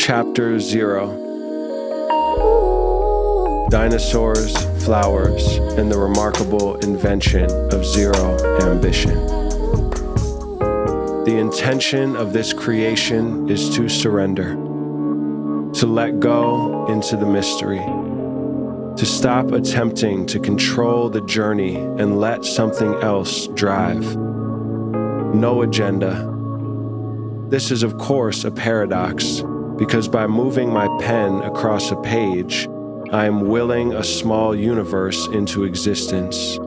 Chapter 0. Dinosaurs, flowers, and the remarkable invention of zero ambition. The intention of this creation is to surrender, to let go into the mystery, to stop attempting to control the journey and let something else drive. No agenda. This is, of course, a paradox, because by moving my pen across a page, I am willing a small universe into existence.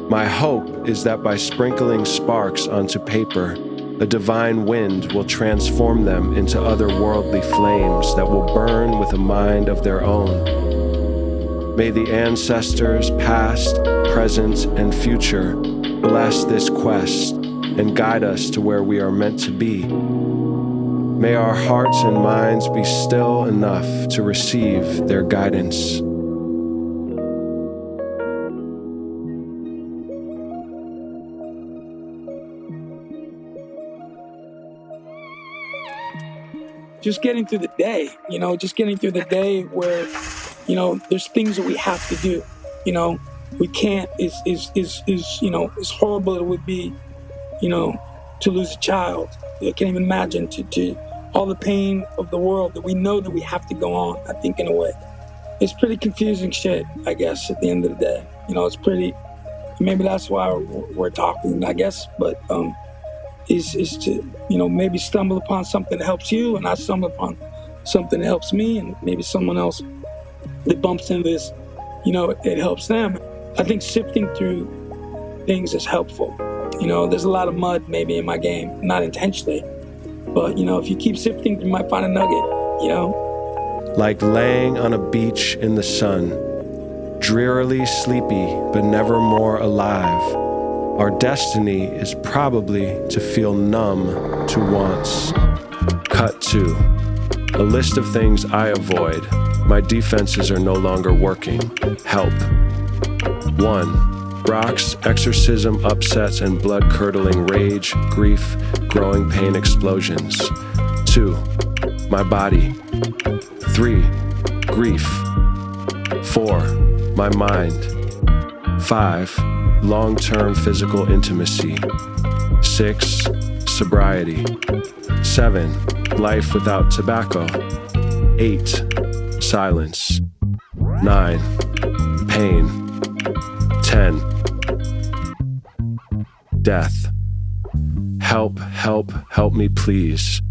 My hope is that by sprinkling sparks onto paper, a divine wind will transform them into otherworldly flames that will burn with a mind of their own. May the ancestors, past, present, and future, bless this quest and guide us to where we are meant to be. May our hearts and minds be still enough to receive their guidance. Just getting through the day, just getting through the day where, there's things that we have to do, we can't, is as horrible it would be, to lose a child. I can't even imagine to all the pain of the world that we know that we have to go on. I think in a way, it's pretty confusing shit, I guess, at the end of the day. It's pretty, maybe that's why we're talking, I guess, but is to, maybe stumble upon something that helps you, and I stumble upon something that helps me, and maybe someone else that bumps into this, it helps them. I think sifting through things is helpful. There's a lot of mud maybe in my game, not intentionally, but if you keep sifting, you might find a nugget, Like laying on a beach in the sun, drearily sleepy but never more alive, our destiny is probably to feel numb to wants. Cut 2. A list of things I avoid. My defenses are no longer working. Help. 1. Rocks, exorcism, upsets, and blood-curdling rage, grief, growing pain explosions. 2. My body. 3. Grief. 4. My mind. 5. Long-term physical intimacy. 6. Sobriety. 7. Life without tobacco. 8. Silence. 9. Pain. 10. Death. Help, help, help me, please.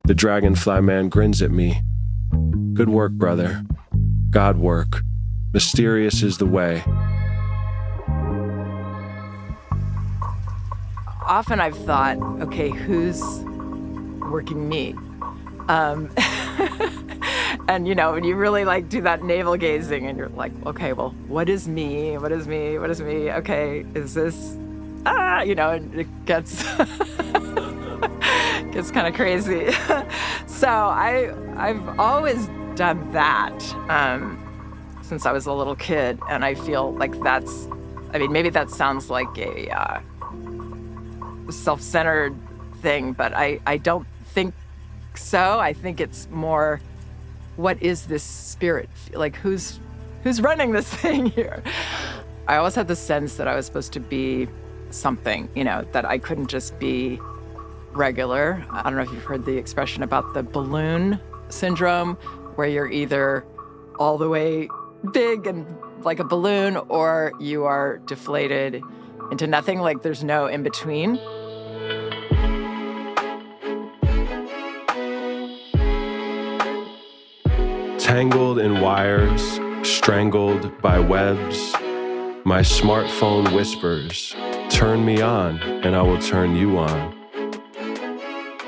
The dragonfly man grins at me. Good work, brother. God work. Mysterious is the way. Often I've thought, okay, who's working me? And, when you really do that navel gazing and you're like, okay, well, what is me? What is me? What is me? Okay, is this, and it gets, gets kind of crazy. So I've always done that since I was a little kid. And I feel like maybe that sounds like a self-centered thing, but I don't think so. I think it's more, what is this spirit? Who's running this thing here? I always had the sense that I was supposed to be something, that I couldn't just be regular. I don't know if you've heard the expression about the balloon syndrome, where you're either all the way big and like a balloon, or you are deflated into nothing. There's no in between. Tangled in wires, strangled by webs, my smartphone whispers, turn me on and I will turn you on.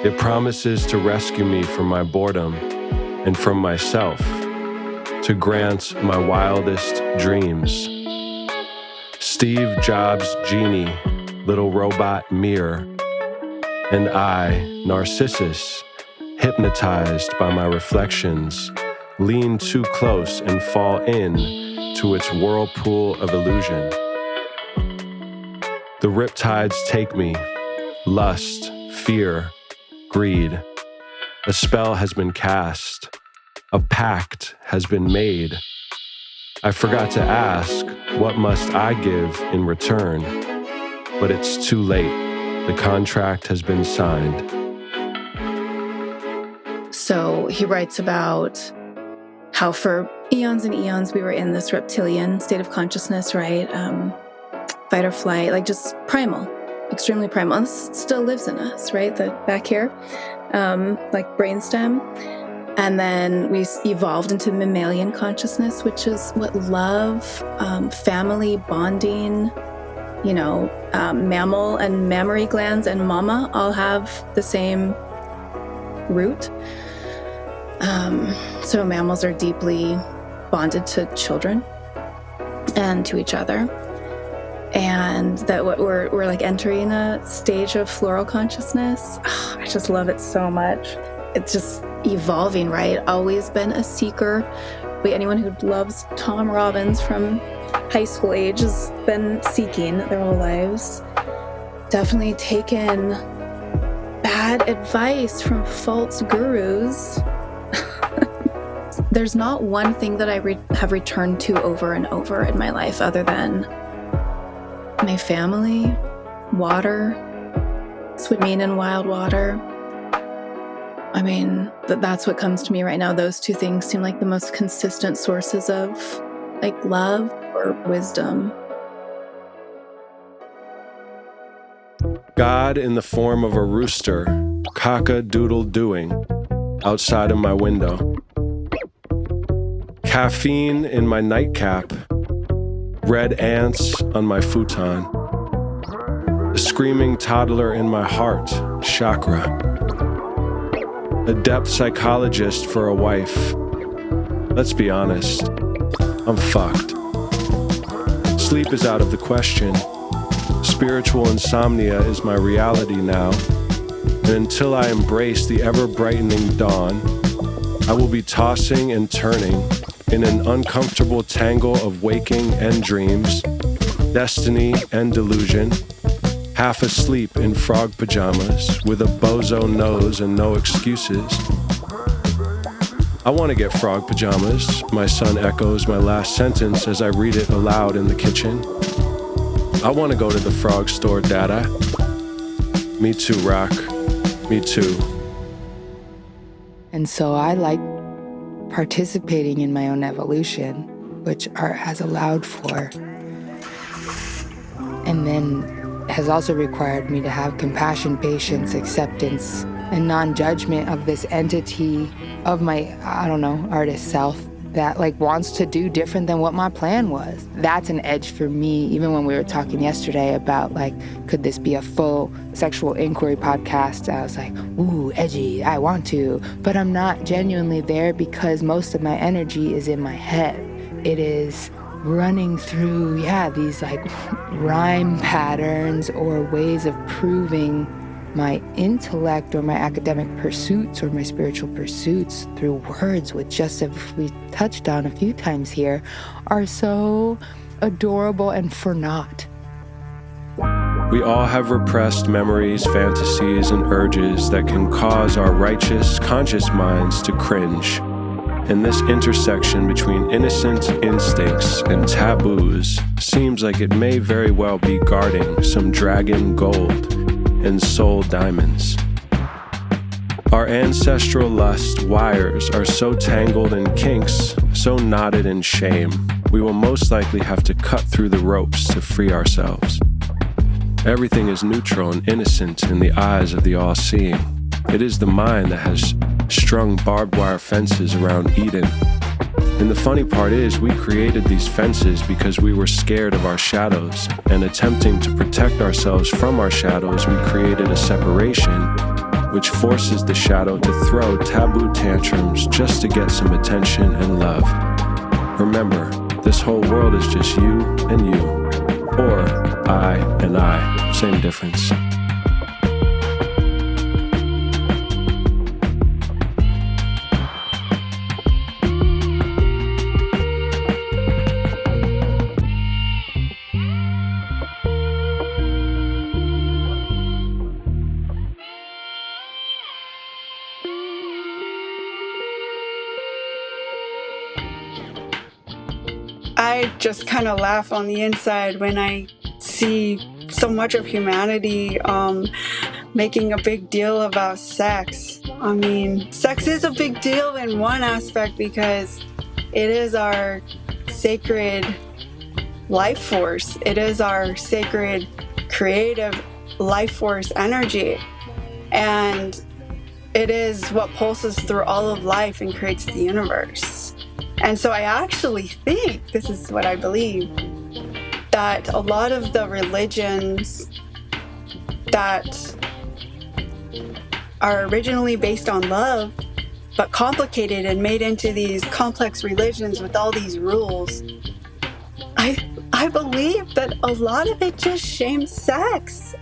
It promises to rescue me from my boredom and from myself, to grant my wildest dreams. Steve Jobs' genie, little robot mirror, and I, Narcissus, hypnotized by my reflections, lean too close and fall in to its whirlpool of illusion. The riptides take me, lust, fear, greed, A spell has been cast. A pact has been made. I forgot to ask, what must I give in return? But it's too late. The contract has been signed. So he writes about how for eons and eons we were in this reptilian state of consciousness, right? Fight or flight, like just primal, extremely primal. And this still lives in us, right? The back here, like brainstem. And then we evolved into mammalian consciousness, which is what love, family, bonding, mammal and mammary glands and mama all have the same root. So mammals are deeply bonded to children and to each other. And that what we're like entering a stage of floral consciousness. Oh, I just love it so much. It's just evolving, right? Always been a seeker. Anyone who loves Tom Robbins from high school age has been seeking their whole lives. Definitely taken bad advice from false gurus. There's not one thing that I have returned to over and over in my life other than my family, water, swimming in wild water. I mean, that's what comes to me right now. Those two things seem like the most consistent sources of like love or wisdom. God in the form of a rooster, cock-a-doodle-doing, outside of my window. Caffeine in my nightcap. Red ants on my futon. A screaming toddler in my heart, chakra. A depth psychologist for a wife. Let's be honest, I'm fucked. Sleep is out of the question. Spiritual insomnia is my reality now. And until I embrace the ever-brightening dawn, I will be tossing and turning in an uncomfortable tangle of waking and dreams, destiny and delusion, half asleep in frog pajamas with a bozo nose and no excuses. I want to get frog pajamas, my son echoes my last sentence as I read it aloud in the kitchen. I want to go to the frog store, Dada. Me too, Rock. Me too. And so I like participating in my own evolution, which art has allowed for. And then has also required me to have compassion, patience, acceptance, and non-judgment of this entity of my, artist self that like wants to do different than what my plan was. That's an edge for me, even when we were talking yesterday about like, could this be a full sexual inquiry podcast? I was like, ooh, edgy, I want to, but I'm not genuinely there because most of my energy is in my head. It is running through, these like rhyme patterns or ways of proving my intellect or my academic pursuits or my spiritual pursuits through words, which just as we touched on a few times here, are so adorable and for naught. We all have repressed memories, fantasies, and urges that can cause our righteous, conscious minds to cringe. And this intersection between innocent instincts and taboos seems like it may very well be guarding some dragon gold and soul diamonds. Our ancestral lust wires are so tangled in kinks, so knotted in shame, we will most likely have to cut through the ropes to free ourselves. Everything is neutral and innocent in the eyes of the all-seeing. It is the mind that has strung barbed wire fences around Eden. And the funny part is, we created these fences because we were scared of our shadows, and attempting to protect ourselves from our shadows, we created a separation, which forces the shadow to throw taboo tantrums just to get some attention and love. Remember, this whole world is just you and you, or I and I, same difference. I just kind of laugh on the inside when I see so much of humanity making a big deal about sex. I mean, sex is a big deal in one aspect because it is our sacred life force. It is our sacred creative life force energy. And it is what pulses through all of life and creates the universe. And so I actually think, this is what I believe, that a lot of the religions that are originally based on love, but complicated and made into these complex religions with all these rules, I believe that a lot of it just shames sex.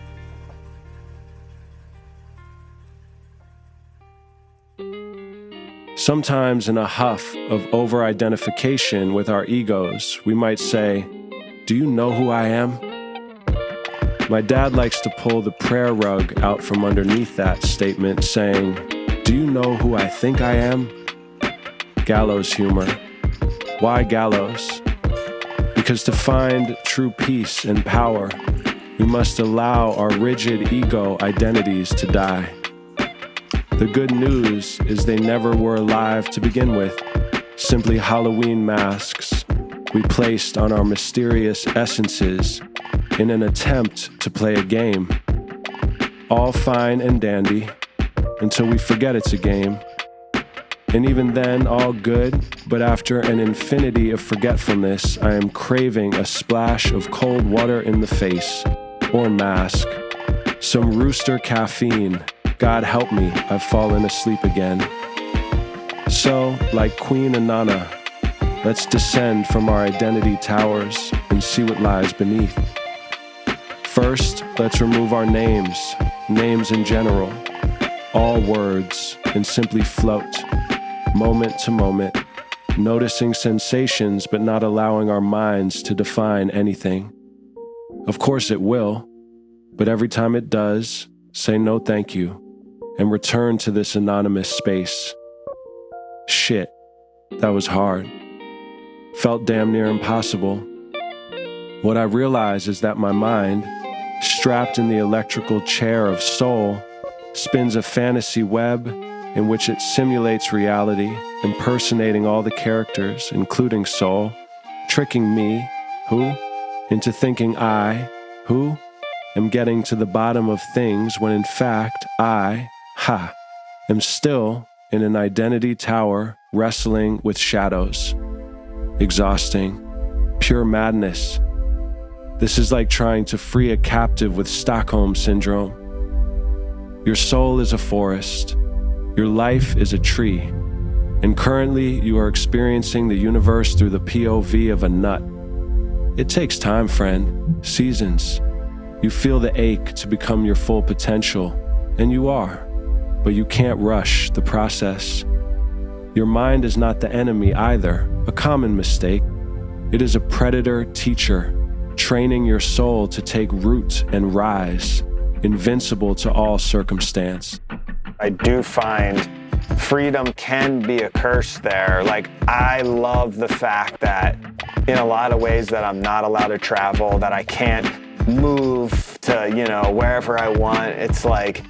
Sometimes in a huff of over-identification with our egos, we might say, "Do you know who I am?" My dad likes to pull the prayer rug out from underneath that statement, saying, "Do you know who I think I am?" Gallows humor. Why gallows? Because to find true peace and power, we must allow our rigid ego identities to die. The good news is they never were alive to begin with, simply Halloween masks we placed on our mysterious essences in an attempt to play a game. All fine and dandy until we forget it's a game. And even then, all good, but after an infinity of forgetfulness, I am craving a splash of cold water in the face, or mask, some rooster caffeine. God help me, I've fallen asleep again. So, like Queen Inanna, let's descend from our identity towers and see what lies beneath. First, let's remove our names in general, all words, and simply float, moment to moment, noticing sensations but not allowing our minds to define anything. Of course it will, but every time it does, say no thank you, and return to this anonymous space. Shit, that was hard. Felt damn near impossible. What I realize is that my mind, strapped in the electrical chair of soul, spins a fantasy web in which it simulates reality, impersonating all the characters, including soul, tricking me, who, into thinking I, who, am getting to the bottom of things when in fact I, am still in an identity tower wrestling with shadows. Exhausting. Pure madness. This is like trying to free a captive with Stockholm Syndrome. Your soul is a forest. Your life is a tree. And currently you are experiencing the universe through the POV of a nut. It takes time, friend. Seasons. You feel the ache to become your full potential, and you are. But you can't rush the process. Your mind is not the enemy either, a common mistake. It is a predator teacher, training your soul to take root and rise, invincible to all circumstance. I do find freedom can be a curse there. Like, I love the fact that in a lot of ways that I'm not allowed to travel, that I can't move to, wherever I want. It's like,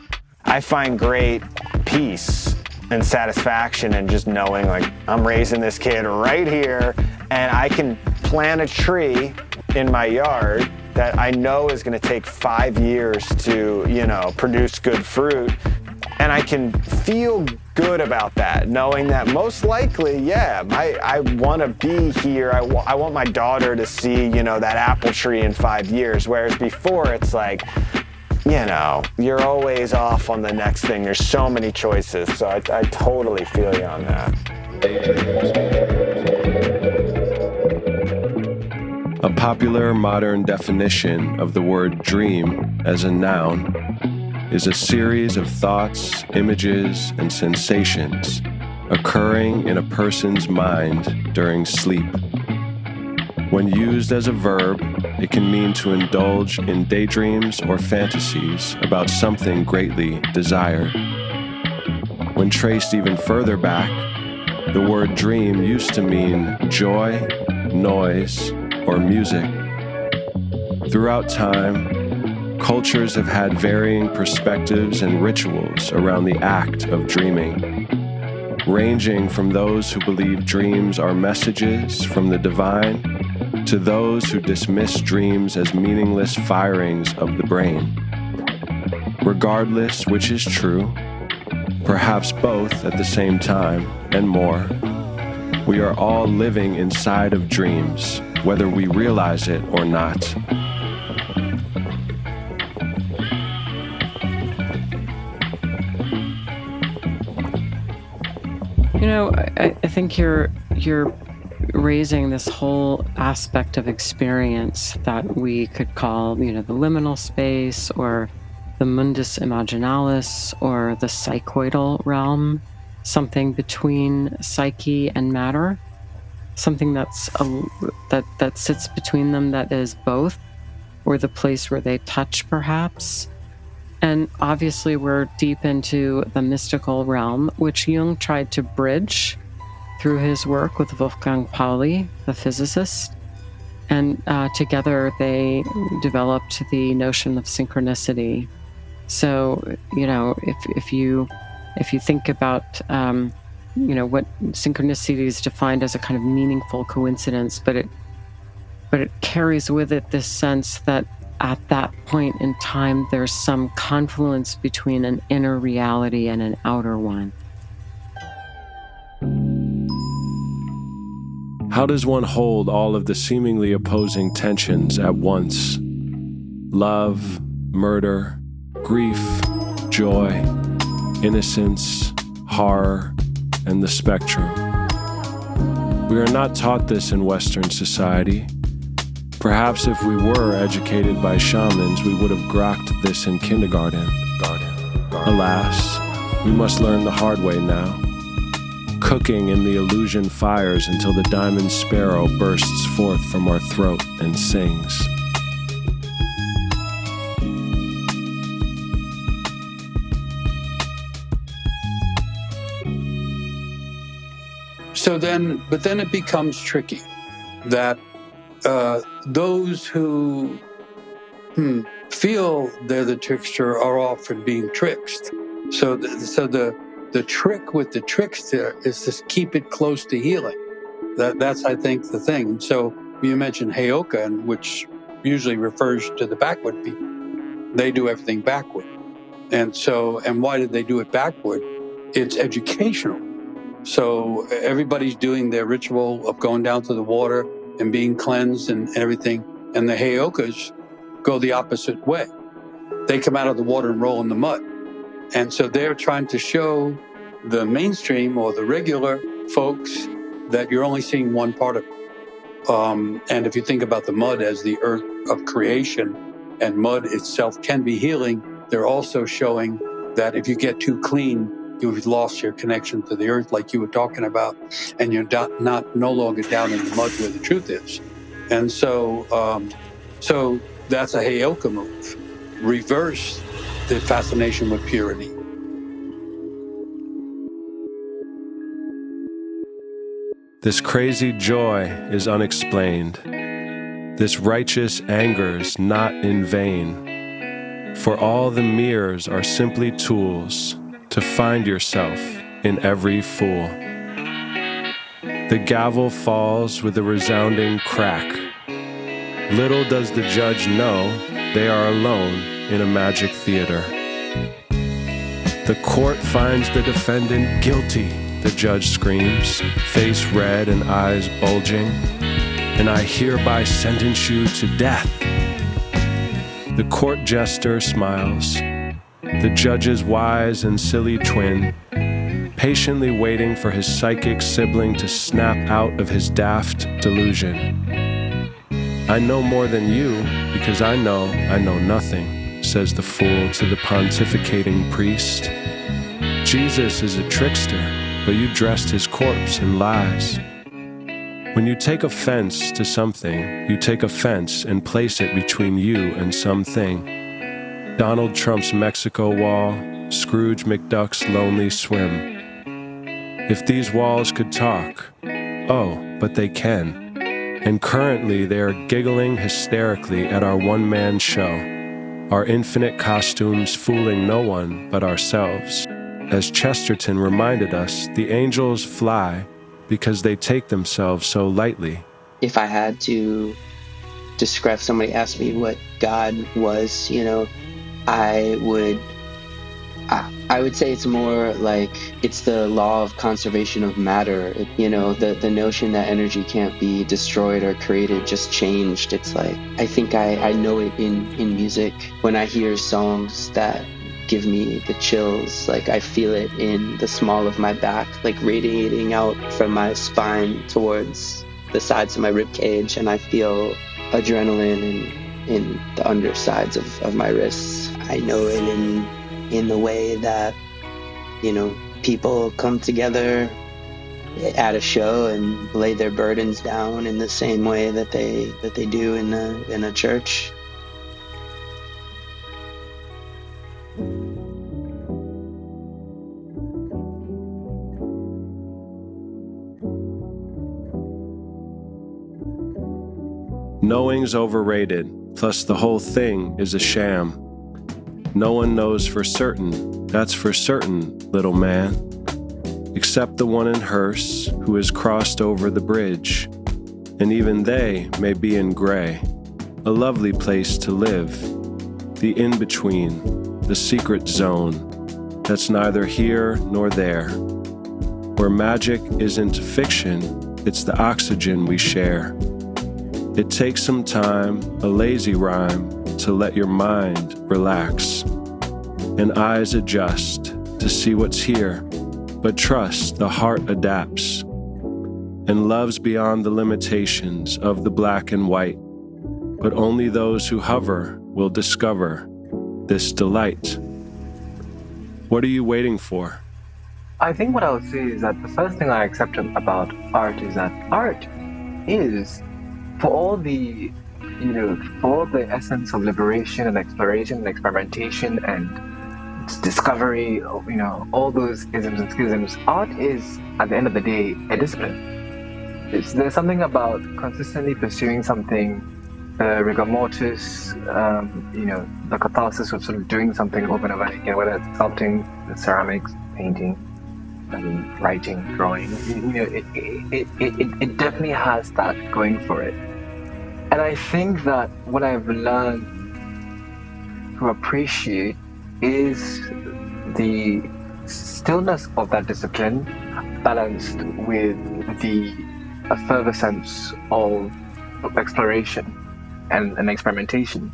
I find great peace and satisfaction in just knowing, like, I'm raising this kid right here and I can plant a tree in my yard that I know is going to take 5 years to, produce good fruit. And I can feel good about that, knowing that most likely, I want to be here. I want my daughter to see, that apple tree in 5 years. Whereas before, it's like, you're always off on the next thing. There's so many choices. So I totally feel you on that. A popular modern definition of the word dream as a noun is a series of thoughts, images, and sensations occurring in a person's mind during sleep. When used as a verb, it can mean to indulge in daydreams or fantasies about something greatly desired. When traced even further back, the word dream used to mean joy, noise, or music. Throughout time, cultures have had varying perspectives and rituals around the act of dreaming, ranging from those who believe dreams are messages from the divine to those who dismiss dreams as meaningless firings of the brain. Regardless which is true, perhaps both at the same time and more, we are all living inside of dreams, whether we realize it or not. You know, I think you're raising this whole aspect of experience that we could call, you know, the liminal space or the mundus imaginalis or the psychoidal realm, something between psyche and matter, something that sits between them, that is both, or the place where they touch, perhaps. And obviously we're deep into the mystical realm, which Jung tried to bridge through his work with Wolfgang Pauli, the physicist. And together they developed the notion of synchronicity. So, you know, if you think about, you know, what synchronicity is defined as a kind of meaningful coincidence, but it carries with it this sense that at that point in time, there's some confluence between an inner reality and an outer one. How does one hold all of the seemingly opposing tensions at once? Love, murder, grief, joy, innocence, horror, and the spectrum. We are not taught this in Western society. Perhaps if we were educated by shamans, we would have grokked this in kindergarten. Alas, we must learn the hard way now. Cooking in the illusion fires until the diamond sparrow bursts forth from our throat and sings. But then it becomes tricky that those who feel they're the trickster are often being tricked. So the trick with the trickster is to keep it close to healing. That's, I think, the thing. So you mentioned Heyoka, which usually refers to the backward people. They do everything backward. And why did they do it backward? It's educational. So everybody's doing their ritual of going down to the water and being cleansed and everything. And the Heyokas go the opposite way. They come out of the water and roll in the mud. And so they're trying to show the mainstream or the regular folks that you're only seeing one part of it. And if you think about the mud as the earth of creation, and mud itself can be healing, they're also showing that if you get too clean, you've lost your connection to the earth, like you were talking about, and you're no longer down in the mud where the truth is. And so that's a Heyoka move. Reverse the fascination with purity. This crazy joy is unexplained. This righteous anger's not in vain. For all the mirrors are simply tools to find yourself in every fool. The gavel falls with a resounding crack. Little does the judge know they are alone in a magic theater. The court finds the defendant guilty, the judge screams, face red and eyes bulging, and I hereby sentence you to death. The court jester smiles, the judge's wise and silly twin, patiently waiting for his psychic sibling to snap out of his daft delusion. I know more than you because I know nothing, says the fool to the pontificating priest. Jesus is a trickster, but you dressed his corpse in lies. When you take offense to something, you take offense and place it between you and something. Donald Trump's Mexico wall, Scrooge McDuck's lonely swim. If these walls could talk, oh, but they can. And currently they are giggling hysterically at our one-man show, our infinite costumes fooling no one but ourselves. As Chesterton reminded us, the angels fly because they take themselves so lightly. If I had to describe, somebody asked me what God was, I would say it's more like it's the law of conservation of matter. The notion that energy can't be destroyed or created, just changed. It's like, I think I know it in music. When I hear songs that give me the chills, like I feel it in the small of my back, like radiating out from my spine towards the sides of my rib cage, and I feel adrenaline in the undersides of my wrists. I know it in the way that, people come together at a show and lay their burdens down in the same way that they do in a church. Knowing's overrated, plus the whole thing is a sham. No one knows for certain, that's for certain, little man, except the one in hearse who has crossed over the bridge, and even they may be in gray, a lovely place to live, the in-between, the secret zone, that's neither here nor there, where magic isn't fiction, it's the oxygen we share. It takes some time, a lazy rhyme, to let your mind relax and eyes adjust to see what's here, but trust the heart adapts and loves beyond the limitations of the black and white, but only those who hover will discover this delight. What are you waiting for? I think what I would say is that the first thing I accept about art is that art is, for all the essence of liberation and exploration and experimentation and discovery, all those isms and schisms, art is, at the end of the day, a discipline. There's something about consistently pursuing something, rigor mortis, the catharsis of sort of doing something over and over again, whether it's sculpting, ceramics, painting, writing, drawing. It definitely has that going for it. And I think that what I've learned to appreciate is the stillness of that discipline balanced with the effervescence of exploration and experimentation.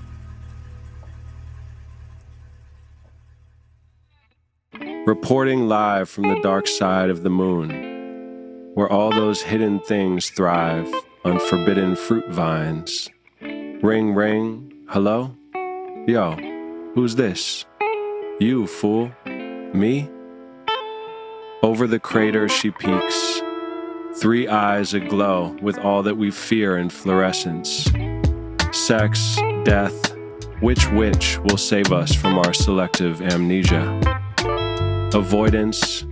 Reporting live from the dark side of the moon, where all those hidden things thrive on forbidden fruit vines. Ring, ring, hello? Yo, who's this? You, fool. Me? Over the crater she peeks, 3 eyes aglow with all that we fear in fluorescence. Sex, death, which will save us from our selective amnesia? Avoidance,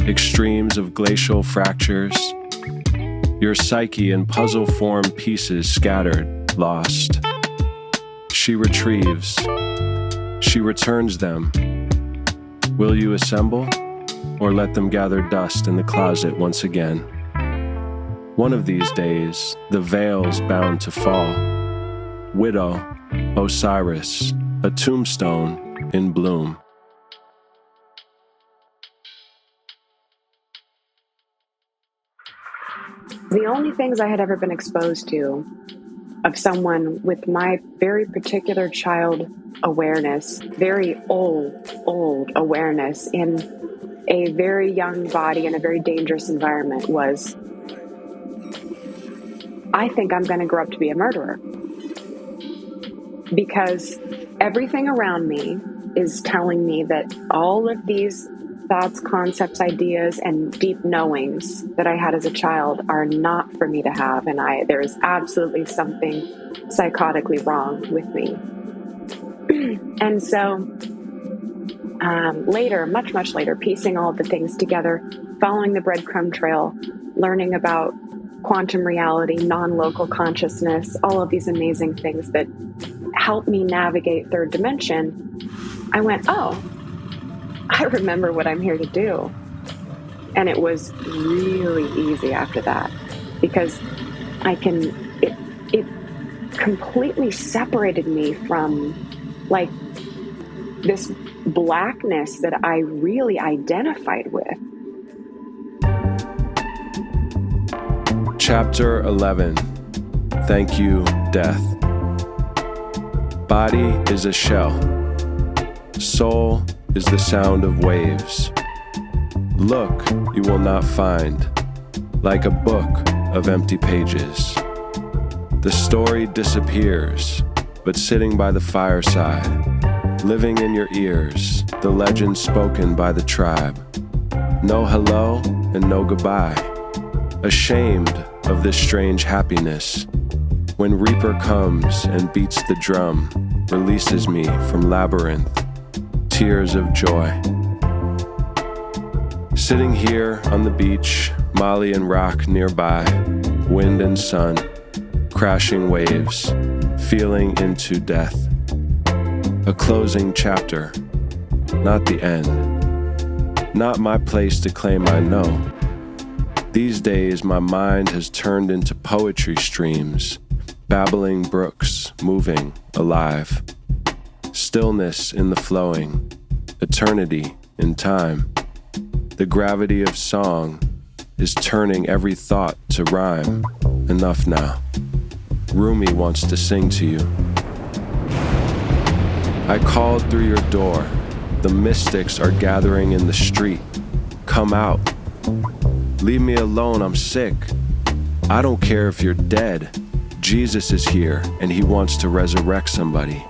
extremes of glacial fractures, your psyche in puzzle-form pieces scattered, lost. She retrieves. She returns them. Will you assemble, or let them gather dust in the closet once again? One of these days, the veil's bound to fall. Widow, Osiris, a tombstone in bloom. The only things I had ever been exposed to of someone with my very particular child awareness, very old awareness in a very young body in a very dangerous environment was, I think I'm going to grow up to be a murderer. Because everything around me is telling me that all of these thoughts, concepts, ideas, and deep knowings that I had as a child are not for me to have, and there is absolutely something psychotically wrong with me. And so later, much later, piecing all of the things together, following the breadcrumb trail, learning about quantum reality, non-local consciousness, all of these amazing things that help me navigate third dimension, I went, oh, I remember what I'm here to do. And it was really easy after that, because it completely separated me from like this blackness that I really identified with. Chapter 11. Thank you, Death. Body is a shell. Soul is the sound of waves. Look, you will not find, like a book of empty pages. The story disappears, but sitting by the fireside, living in your ears, the legend spoken by the tribe. No hello and no goodbye. Ashamed of this strange happiness, when Reaper comes and beats the drum, releases me from labyrinth, tears of joy. Sitting here on the beach, Molly and rock nearby, wind and sun, crashing waves, feeling into death. A closing chapter, not the end. Not my place to claim I know. These days my mind has turned into poetry streams, babbling brooks, moving, alive. Stillness in the flowing, eternity in time. The gravity of song is turning every thought to rhyme. Enough now. Rumi wants to sing to you. I called through your door. The mystics are gathering in the street. Come out. Leave me alone, I'm sick. I don't care if you're dead. Jesus is here and he wants to resurrect somebody.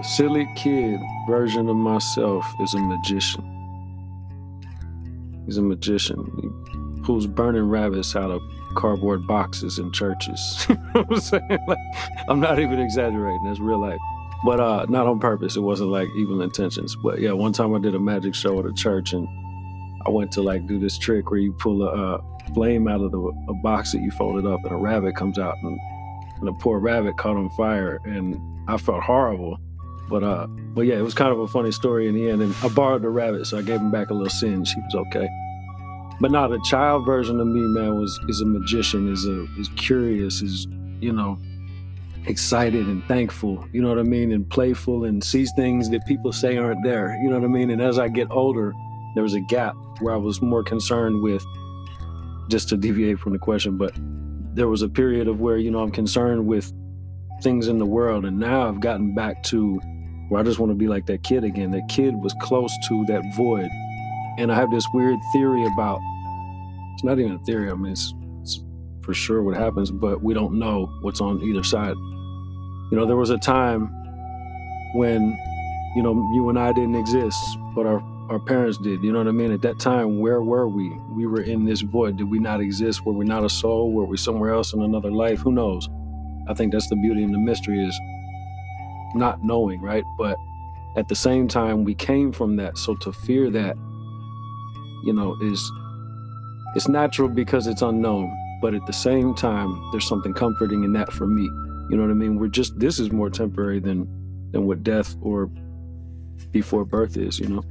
Silly kid version of myself is a magician. He's a magician. He pulls burning rabbits out of cardboard boxes in churches. You know what I'm saying? Like, I'm not even exaggerating. That's real life. But not on purpose. It wasn't like evil intentions. But yeah, one time I did a magic show at a church and I went to like do this trick where you pull a flame out of a box that you folded up and a rabbit comes out and the poor rabbit caught on fire and I felt horrible. But yeah, it was kind of a funny story in the end. And I borrowed the rabbit, so I gave him back a little singe. He was okay. But now the child version of me, man, is a magician, is curious, is, you know, excited and thankful, you know what I mean, and playful and sees things that people say aren't there, you know what I mean? And as I get older, there was a gap where I was more concerned with, just to deviate from the question, but there was a period of where, you know, I'm concerned with things in the world. And now I've gotten back to where I just want to be like that kid again. That kid was close to that void. And I have this weird theory about, it's not even a theory, I mean, it's for sure what happens, but we don't know what's on either side. You know, there was a time when, you know, you and I didn't exist, but our parents did, you know what I mean? At that time, where were we? We were in this void. Did we not exist? Were we not a soul? Were we somewhere else in another life? Who knows? I think that's the beauty and the mystery is not knowing, right? But at the same time, we came from that. So to fear that, you know, it's natural because it's unknown. But at the same time, there's something comforting in that for me. You know what I mean? This is more temporary than what death or before birth is, you know?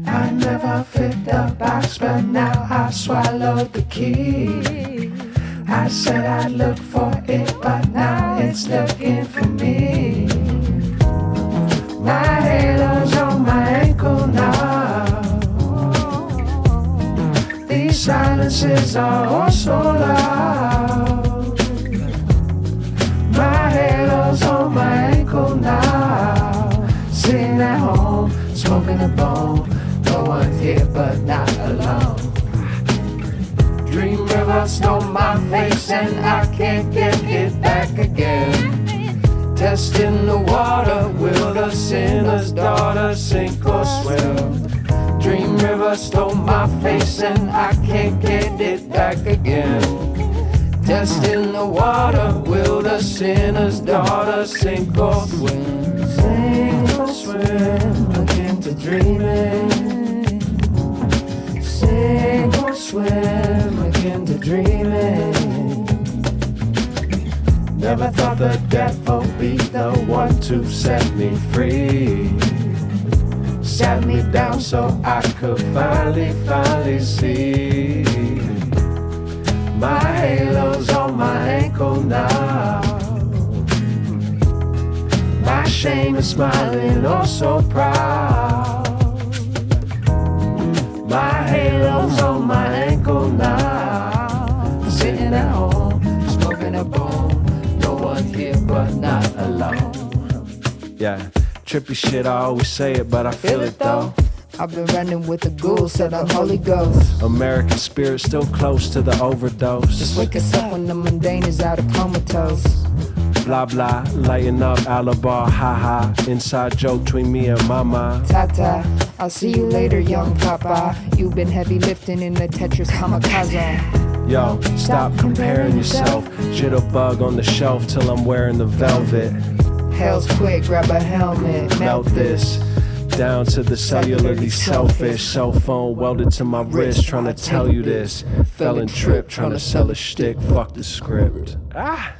I never fit the box, but now I swallowed the key. I said I'd look for it, but now it's looking for me. My halo's on my ankle now. voices are all so loud. My halo's on my ankle now. Sitting at home, smoking a bone. No one's here but not alone. Dream river stole my face and I can't get it back again. Testing the water, will the sinner's daughter sink or swim? Dream river stole my face and I can't get it back again. Testing the water, will the sinner's daughter sink or swim? Sink or swim, look into dreaming. Sink or swim, look into dreaming. Never thought the devil be the one to set me free. Sat me down so I could finally see. My halo's on my ankle now. My shame is smiling, oh so proud. My halo's on my ankle now. Sitting at home, smoking a bone. No one's here but not alone. Yeah, trippy shit, I always say it, but I feel it though. I've been running with the ghouls, said I'm Holy Ghost. American spirit still close to the overdose. Just wake us up when the mundane is out of comatose. Blah blah, lighten up, Alabar, haha. Inside joke between me and mama. Tata, I'll see you later, young papa. You've been heavy lifting in the Tetris kamikaze. Yo, stop comparing yourself. Jitterbug on the shelf till I'm wearing the velvet. Hell's quick, grab a helmet. Melt this down to the cellularly selfish. Cell phone welded to my wrist, trying to tell you this. Fell and tripped, trying to sell a shtick. Fuck the script. Ah!